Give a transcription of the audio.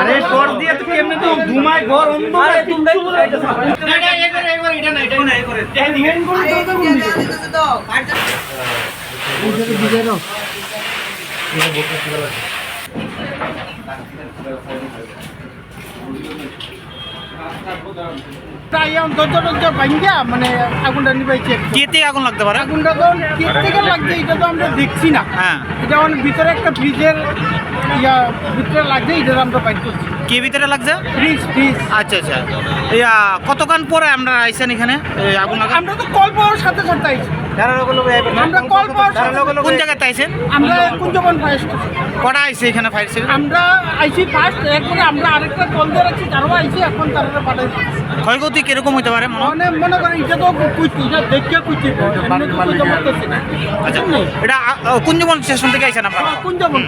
আরে তোর দিয়ে তো কেমনে তো ঘুমায় ঘর অন্ধকার কিচ্ছু বলে মানে আগুনটা নিবাইছে। কে থেকে আগুন লাগতে পারে? আগুনটা তো কে থেকে লাগছে এটা তো আমরা দেখছি না। হ্যাঁ, এটা মানে ভিতরে একটা ফ্রিজের ভিতরে লাগছে, এটা আমরা বাইর করছি। কে ভিতরে লাগছে? ফ্রিজ। আচ্ছা আচ্ছা, কতক্ষণ পরে আমরা আইছেন এখানে আগুন লাগা? আমরা তো কল পাওয়ার সাথে সাথে আইছি। আমরা কল পাওয়ার সাথে কোন জায়গাতে আইছেন? আমরা কুঞ্জবন ফায়ার স্টেশন। কটা আইছে এখানে ফায়ার সার্ভিস? আমরা আইছি ফার্স্ট, এরপরে আমরা আরেকটা কল দিয়ে রাখছি, তারও আইছি, এখন তারা পাঠাই। ক্ষয়ক্ষতি কিরকম হতে পারে? মনে করেন এটা তো কুইছি, এটা দেখে কুইছি। আচ্ছা, এটা কুঞ্জবন স্টেশন থেকে আইছেন আপনারা? কুঞ্জবন।